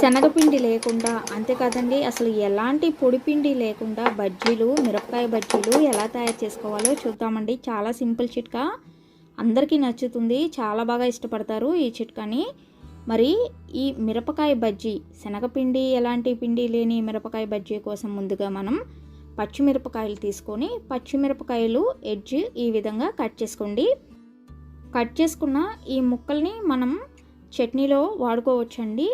శనగపిండి లేకుండా అంతే కదండి, అసలు ఎలాంటి పొడిపిండి లేకుండా బజ్జీలు, మిరపకాయ బజ్జీలు ఎలా తయారు చేసుకోవాలో చూద్దామండి. చాలా సింపుల్ చిట్కా, అందరికీ నచ్చుతుంది, చాలా బాగా ఇష్టపడతారు ఈ చిట్కాని. మరి ఈ మిరపకాయ బజ్జీ, శనగపిండి ఎలాంటి పిండి లేని మిరపకాయ బజ్జీ కోసం ముందుగా మనం పచ్చిమిరపకాయలు తీసుకొని, పచ్చిమిరపకాయలు ఎడ్జ్ ఈ విధంగా కట్ చేసుకోండి. కట్ చేసుకున్న ఈ ముక్కల్ని మనం చట్నీలో వాడుకోవచ్చండి.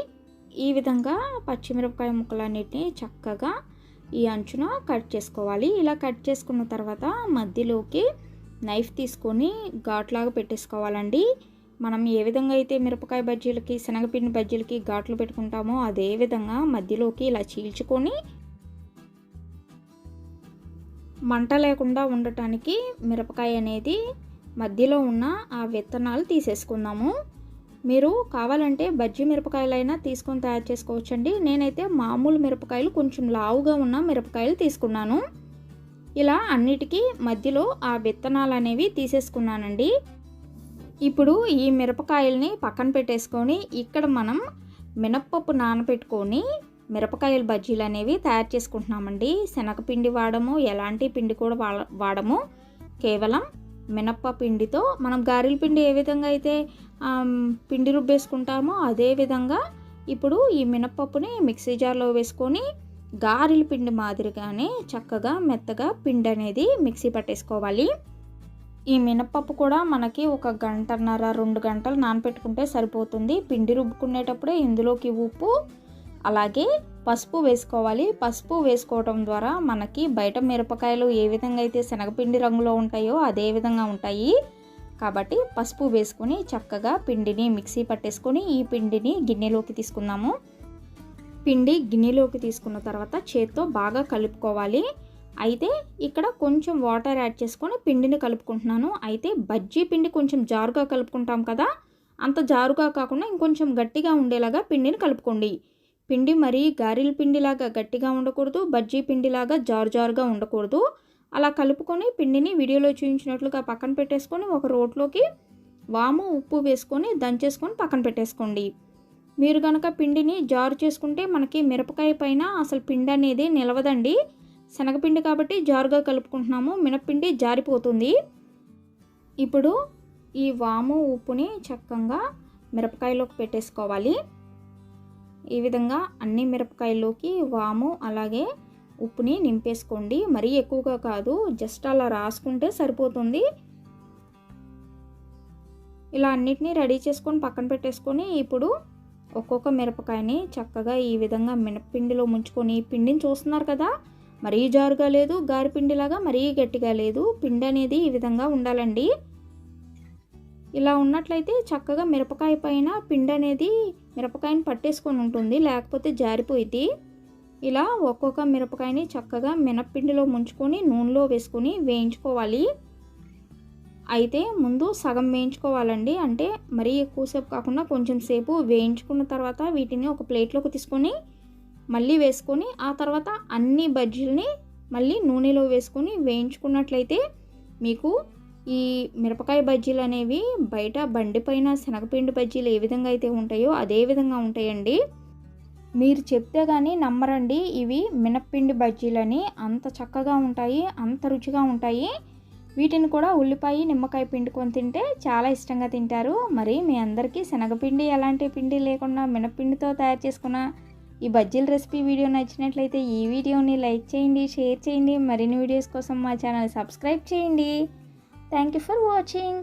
ఈ విధంగా పచ్చిమిరపకాయ ముక్కలన్నిటిని చక్కగా ఈ అంచున కట్ చేసుకోవాలి. ఇలా కట్ చేసుకున్న తర్వాత మధ్యలోకి నైఫ్ తీసుకొని ఘాట్లాగా పెట్టేసుకోవాలండి. మనం ఏ విధంగా అయితే మిరపకాయ బజ్జీలకి, శనగపిండి బజ్జీలకి ఘాట్లు పెట్టుకుంటామో అదే విధంగా మధ్యలోకి ఇలా చీల్చుకొని మంట లేకుండా ఉండటానికి మిరపకాయ అనేది మధ్యలో ఉన్న ఆ విత్తనాలు తీసేసుకుందాము. మీరు కావాలంటే బజ్జీ మిరపకాయలైనా తీసుకొని తయారు చేసుకోవచ్చండి. నేనైతే మామూలు మిరపకాయలు, కొంచెం లావుగా ఉన్న మిరపకాయలు తీసుకున్నాను. ఇలా అన్నిటికీ మధ్యలో ఆ విత్తనాలు అనేవి తీసేసుకున్నానండి. ఇప్పుడు ఈ మిరపకాయల్ని పక్కన పెట్టేసుకొని ఇక్కడ మనం మినప్పప్పు నానబెట్టుకొని మిరపకాయల బజ్జీలు అనేవి తయారు చేసుకుంటున్నామండి. శనగపిండి వాడము, ఎలాంటి పిండి కూడా వాడము, కేవలం మినప్ప పిండితో మనం గారెల పిండి ఏ విధంగా అయితే పిండి రుబ్బేసుకుంటామో అదే విధంగా ఇప్పుడు ఈ మినప్పప్పుని మిక్సీ జార్లో వేసుకొని గారెల పిండి మాదిరిగానే చక్కగా మెత్తగా పిండి అనేది మిక్సీ పట్టేసుకోవాలి. ఈ మినప్పప్పు కూడా మనకి 1 గంటన్నర 2 గంటలు నానపెట్టుకుంటే సరిపోతుంది. పిండి రుబ్బుకునేటప్పుడే ఇందులోకి ఉప్పు అలాగే పసుపు వేసుకోవాలి. పసుపు వేసుకోవడం ద్వారా మనకి బయట మిరపకాయలు ఏ విధంగా అయితే శనగపిండి రంగులో ఉంటాయో అదే విధంగా ఉంటాయి. కాబట్టి పసుపు వేసుకొని చక్కగా పిండిని మిక్సీ పట్టేసుకొని ఈ పిండిని గిన్నెలోకి తీసుకుందాము. పిండి గిన్నెలోకి తీసుకున్న తర్వాత చేత్తో బాగా కలుపుకోవాలి. అయితే ఇక్కడ కొంచెం వాటర్ యాడ్ చేసుకొని పిండిని కలుపుకుంటున్నాను. అయితే బజ్జీ పిండి కొంచెం జారుగా కలుపుకుంటాం కదా, అంత జారుగా కాకుండా ఇంకొంచెం గట్టిగా ఉండేలాగా పిండిని కలుపుకోండి. పిండి మరీ గారెల పిండిలాగా గట్టిగా ఉండకూడదు, బజ్జీ పిండిలాగా జారుగా ఉండకూడదు. అలా కలుపుకొని పిండిని వీడియోలో చూపించినట్లుగా పక్కన పెట్టేసుకొని ఒక రోట్లోకి వాము, ఉప్పు వేసుకొని దంచేసుకొని పక్కన పెట్టేసుకోండి. మీరు కనుక పిండిని జారు చేసుకుంటే మనకి మిరపకాయ పైన అసలు పిండి అనేది నిలవదండి. శనగపిండి కాబట్టి జారుగా కలుపుకుంటున్నాము, మినప్పిండి జారిపోతుంది. ఇప్పుడు ఈ వాము, ఉప్పుని చక్కగా మిరపకాయలోకి పెట్టేసుకోవాలి. ఈ విధంగా అన్ని మిరపకాయల్లోకి వాము అలాగే ఉప్పుని నింపేసుకోండి. మరీ ఎక్కువగా కాదు, జస్ట్ అలా రాసుకుంటే సరిపోతుంది. ఇలా అన్నిటినీ రెడీ చేసుకొని పక్కన పెట్టేసుకొని ఇప్పుడు ఒక్కొక్క మిరపకాయని చక్కగా ఈ విధంగా మినప్పిండిలో ముంచుకొని, పిండిని చూస్తున్నారు కదా, మరీ జారుగా లేదు, గారెపిండిలాగా మరీ గట్టిగా లేదు, పిండి అనేది ఈ విధంగా ఉండాలండి. ఇలా ఉన్నట్లయితే చక్కగా మిరపకాయ పైన పిండి అనేది మిరపకాయని పట్టేసుకొని ఉంటుంది, లేకపోతే జారిపోయింది. ఇలా ఒక్కొక్క మిరపకాయని చక్కగా మినప్పిండిలో ముంచుకొని నూనెలో వేసుకొని వేయించుకోవాలి. అయితే ముందు సగం వేయించుకోవాలండి, అంటే మరీ ఎక్కువసేపు కాకుండా కొంచెం సేపు వేయించుకున్న తర్వాత వీటిని ఒక ప్లేట్లోకి తీసుకొని మళ్ళీ వేసుకొని ఆ తర్వాత అన్ని బజ్జీలని మళ్ళీ నూనెలో వేసుకొని వేయించుకున్నట్లయితే మీకు ఈ మిరపకాయ బజ్జీలు అనేవి బయట బండిపైన శనగపిండి బజ్జీలు ఏ విధంగా అయితే ఉంటాయో అదే విధంగా ఉంటాయండి. మీరు చెప్తే కానీ నమ్మరండి, ఇవి మినప్పిండి బజ్జీలని అంత చక్కగా ఉంటాయి, అంత రుచిగా ఉంటాయి. వీటిని కూడా ఉల్లిపాయ, నిమ్మకాయ పిండుకొని తింటే చాలా ఇష్టంగా తింటారు. మరి మీ అందరికీ శనగపిండి ఎలాంటి పిండి లేకుండా మినప్పిండితో తయారు చేసుకున్న ఈ బజ్జీల రెసిపీ వీడియో నచ్చినట్లయితే ఈ వీడియోని లైక్ చేయండి, షేర్ చేయండి. మరిన్ని వీడియోస్ కోసం మా ఛానల్ సబ్స్క్రైబ్ చేయండి. Thank you for watching.